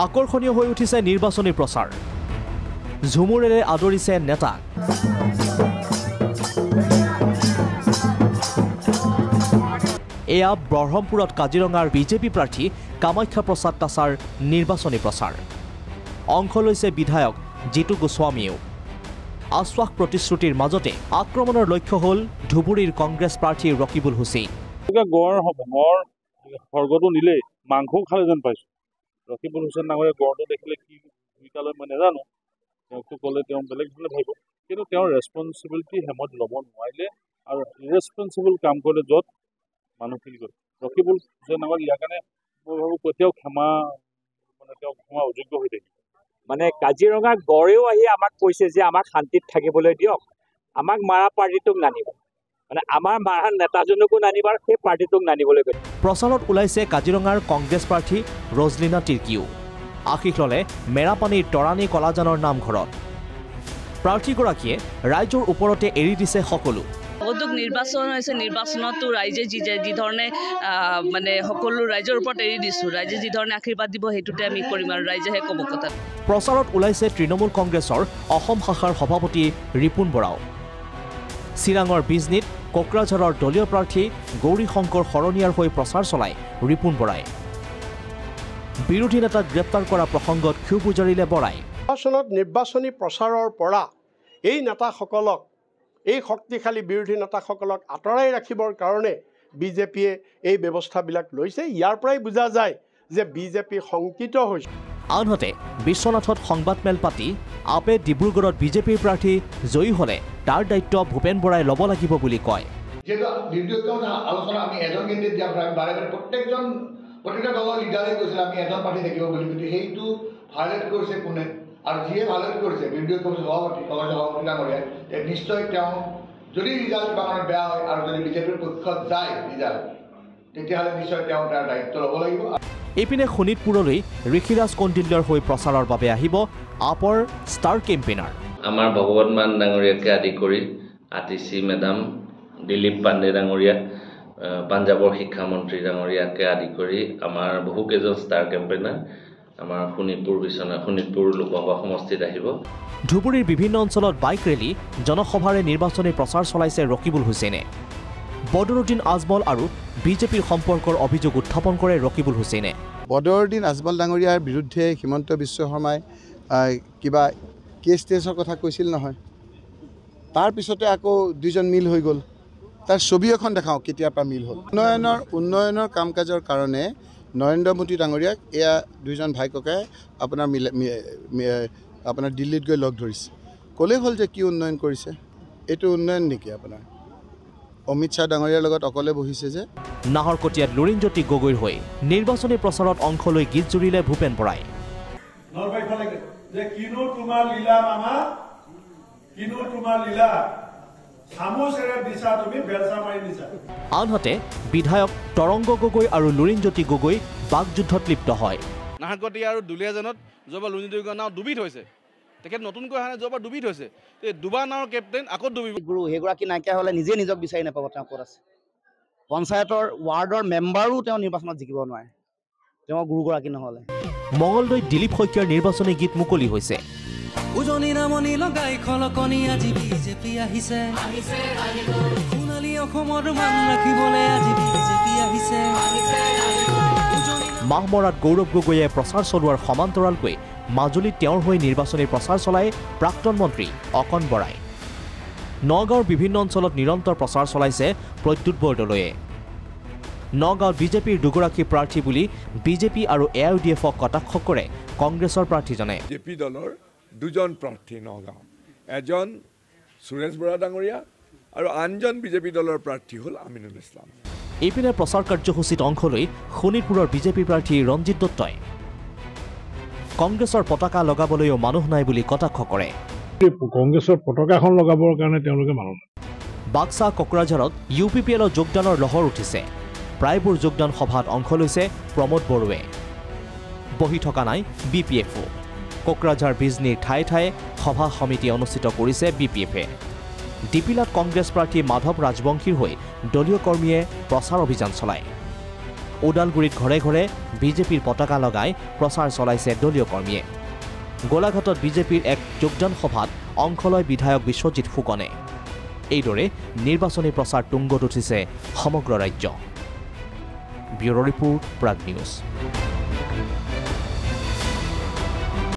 আকৰ্ষণীয় হৈ উঠিছে নিৰ্বাচনী প্ৰচাৰ ঝুমুৰেৰে আদৰিছে নেতাক এয়া ব্ৰহ্মপুৰত কাজিৰঙাৰ বিজেপি প্ৰাৰ্থী কামাখ্যা প্ৰসাদ তাছাৰ নিৰ্বাচনী প্ৰচাৰ অংশ লৈছে বিধায়ক জিতু গোস্বামীও আশ্বাস প্ৰতিশ্ৰুতিৰ মাজতে আক্ৰমণৰ লক্ষ্য হ'ল ধুবুৰীৰ কংগ্ৰেছ প্ৰাৰ্থী ৰকিবুল হুছেইন গড় সৰ্গটো নিলে মাংসও খালে যেন পাইছোঁ ৰকিবুল হুছেইন ডাঙৰীয়া গড়টো দেখিলে কি ভূমিকালৈ মই নাজানো তেওঁকতো ক'লে তেওঁ বেলেগ ধৰণে ভাবিব কিন্তু তেওঁৰ ৰেছপনচিবিলিটি হেমত ল'ব নোৱাৰিলে আৰু ইৰেছপনচিবল কাম কৰিলে য'ত মানুহখিনি কৰে ৰকিবুল হুছেইন ডাঙৰীয়া ইয়াৰ কাৰণে মই ভাবোঁ কেতিয়াও ক্ষমা অযোগ্য হৈ থাকিব মানে কাজিৰঙা গড়েও আহি আমাক কৈছে যে আমাক শান্তিত থাকিবলৈ দিয়ক আমাক মাৰা পাৰ্টিটোক নানিব মানে আমাৰ মাৰা নেতাজনকো নানিব আৰু সেই পাৰ্টিটোক নানিবলৈ কৈছে প্ৰচাৰত ওলাইছে কাজিৰঙাৰ কংগ্ৰেছ প্ৰাৰ্থী ৰজলিনা তিৰ্কিও আশীষ ল'লে মেৰাপানীৰ তৰাণী কলাজানৰ নামঘৰত প্ৰাৰ্থীগৰাকীয়ে ৰাইজৰ ওপৰতে এৰি দিছে সকলো বহুতোক নিৰ্বাচন হৈছে নিৰ্বাচনতো ৰাইজে যি ধৰণে মানে সকলো ৰাইজৰ ওপৰত এৰি দিছোঁ ৰাইজে যি ধৰণে আশীৰ্বাদ দিব সেইটোতে আমি কৰিম আৰু ৰাইজেহে ক'ব কথা প্ৰচাৰত ওলাইছে তৃণমূল কংগ্ৰেছৰ অসম শাখাৰ সভাপতি ৰিপুণ বৰাও চিৰাঙৰ বিজনীত কোকৰাঝাৰৰ দলীয় প্ৰাৰ্থী গৌৰী শংকৰ শৰণীয়াৰ হৈ প্ৰচাৰ চলাই ৰিপুণ বৰাই বিৰোধী নেতাক গ্ৰেপ্তাৰ কৰা প্ৰসংগত ক্ষোভ উজাৰিলে বৰাই নিৰ্বাচনী প্ৰচাৰৰ পৰা এই নেতাসকলক এই শক্তিশালী বিৰোধী নেতাসকলক আঁতৰাই ৰাখিবৰ কাৰণে বিজেপিয়ে এই ব্যৱস্থাবিলাক লৈছে ইয়াৰ পৰাই বুজা যায় যে বিজেপি শংকিত হৈছে আনহাতে বিশ্বনাথত সংবাদমেল পাতি আপে ডিব্ৰুগড়ত বিজেপিৰ প্ৰাৰ্থী জয়ী হ'লে তাৰ দায়িত্ব ভূপেন বৰাই ল'ব লাগিব বুলি কয় আলোচনা আমি এজন কেন্দ্ৰীয় দিয়া বাৰে বাৰে প্ৰতিটা দলৰ লিডাৰে কৈছিল আমি এজন পাৰ্টি থাকিব বুলি কিন্তু সেইটো ভাইলেট কৰিছে কোনে আৰু যিয়ে ভাইলেট কৰিছে বিৰোধী সভাপতি ডাঙৰীয়াই নিশ্চয় তেওঁ যদি ৰিজাল্ট কিবা কাৰণে বেয়া হয় আৰু যদি বিজেপিৰ পক্ষত যায় ৰিজাল্ট তেতিয়াহ'লে নিশ্চয় তেওঁ তাৰ দায়িত্ব ল'ব লাগিব এইপিনে শোণিতপুৰলৈ ঋষিৰাজ কণ্ডিল্যৰ হৈ প্ৰচাৰৰ বাবে আহিব আপৰ ষ্টাৰ কেম্পেইনাৰ আমাৰ ভগৱত মান ডাঙৰীয়াকে আদি কৰি আতিশী মেডাম দিলীপ পাণ্ডে ডাঙৰীয়া পাঞ্জাবৰ শিক্ষামন্ত্ৰী ডাঙৰীয়াকে আদি কৰি আমাৰ বহুকেইজন ষ্টাৰ কেম্পেইনাৰ আমাৰ শোণিতপুৰ লোকসভা সমষ্টিত আহিব ধুবুৰীৰ বিভিন্ন অঞ্চলত বাইক ৰেলী জনসভাৰে নিৰ্বাচনী প্ৰচাৰ চলাইছে ৰকিবুল হুছেইনে বদৰুদ্দিন আজমল আৰু বিজেপিৰ সম্পৰ্কৰ অভিযোগ উত্থাপন কৰে ৰকিবুল হুছেইনে বদৰুদ্দিন আজমল ডাঙৰীয়াৰ বিৰুদ্ধে হিমন্ত বিশ্ব শৰ্মাই কিবা কেছৰ কথা কৈছিল নহয় তাৰ পিছতে আকৌ দুজন মিল হৈ গ'ল তাৰ ছবি এখন দেখাওঁ কেতিয়াৰ পৰা মিল হ'ল উন্নয়নৰ কাম কাজৰ কাৰণে নৰেন্দ্ৰ মোদী ডাঙৰীয়াক এয়া দুজন ভাই ককাই আপোনাৰ দিল্লীত গৈ লগ ধৰিছে ক'লেই হ'ল যে কি উন্নয়ন কৰিছে এইটো উন্নয়ন নেকি আপোনাৰ অমিত শ্বাহ ডাঙৰীয়াৰ লগত অকলে বহিছে যে নাহৰকটীয়াত লুৰিণজ্যোতি গগৈৰ হৈ নিৰ্বাচনী প্ৰচাৰত অংশ লৈ গীত জুৰিলে ভূপেন বৰাই আনহাতে বিধায়ক তৰংগ গগৈ আৰু লুৰিণজ্যোতি গগৈ বাকযুদ্ধত লিপ্ত হয় নাহৰকটীয়া আৰু দুলীয়াজানত যোৱাবাৰ লুৰিণজ্যোতি গগৈৰ নাও ডুবি থৈছে তেখেত নতুনকৈ অহা যোৱাবাৰ ডুবি থৈছে দুবাৰ নাৱৰ কেপ্টেইন আকৌ ডুবিব গুৰু সেইগৰাকী নাইকিয়া হ'লে নিজে নিজক বিচাৰি নাপাব তেওঁ ক'ত আছে পঞ্চায়তৰ ৱাৰ্ডৰ মেম্বাৰো তেওঁ নিৰ্বাচনত জিকিব নোৱাৰে তেওঁ গুৰুগৰাকী নহ'লে মঙলদৈত দিলীপ শইকীয়াৰ নিৰ্বাচনী গীত মুকলি হৈছে উজনি নামনি লগাই খলকনি আজি বিজেপি আহিছে সোণালী অসমৰ মান ৰাখিবলৈ আজি বিজেপি আহিছে মাহমৰাত গৌৰৱ গগৈয়ে প্ৰচাৰ চলোৱাৰ সমান্তৰালকৈ মাজুলীত তেওঁৰ হৈ নিৰ্বাচনী প্ৰচাৰ চলাই প্ৰাক্তন মন্ত্ৰী অকণ বৰাই নগাঁৱৰ বিভিন্ন অঞ্চলত নিৰন্তৰ প্ৰচাৰ চলাইছে প্ৰদ্যুৎ বৰদলৈয়ে নগাঁৱত বিজেপিৰ দুগৰাকী প্ৰাৰ্থী বুলি বিজেপি আৰু AIUDFক কটাক্ষ কৰে কংগ্ৰেছৰ প্ৰাৰ্থীজনে বিজেপি দলৰ দুজন প্ৰাৰ্থী নগাঁও এজন সুৰেশ বৰা ডাঙৰীয়া আৰু আনজন বিজেপি দলৰ প্ৰাৰ্থী হ'ল আমিনুল ইছলাম এইপিনে প্ৰচাৰ কাৰ্যসূচীত অংশ লৈ শোণিতপুৰৰ বিজেপি প্ৰাৰ্থী ৰঞ্জিত দত্তই কংগ্ৰেছৰ পতাকা লগাবলৈও মানুহ নাই বুলি কটাক্ষ কৰে কংগ্ৰেছৰ পতাকাখন লগাবৰ কাৰণে তেওঁলোকে মানুহ নাই বাক্সা কোকৰাঝাৰত UPPLৰ যোগদানৰ লহৰ উঠিছে প্ৰায়বোৰ যোগদান সভাত অংশ লৈছে প্ৰমোদ বড়োৱে বহি থকা নাই BPFও কোকৰাঝাৰ বিজনীৰ ঠায়ে ঠায়ে সভা সমিতি অনুষ্ঠিত কৰিছে BPFে ডিপিলাত কংগ্ৰেছ প্ৰাৰ্থী মাধৱ ৰাজবংশীৰ হৈ দলীয় কৰ্মীয়ে প্ৰচাৰ অভিযান চলায় ওদালগুৰিত ঘৰে ঘৰে বিজেপিৰ পতাকা লগাই প্ৰচাৰ চলাইছে দলীয় কৰ্মীয়ে। গোলাঘাটত বিজেপিৰ এক যোগদান সভাত অংশ লয় বিধায়ক বিশ্বজিৎ ফুকনে। এইদৰে নিৰ্বাচনী প্ৰচাৰ তুংগত উঠিছে সমগ্ৰ ৰাজ্য। Bureau' report, Prag news.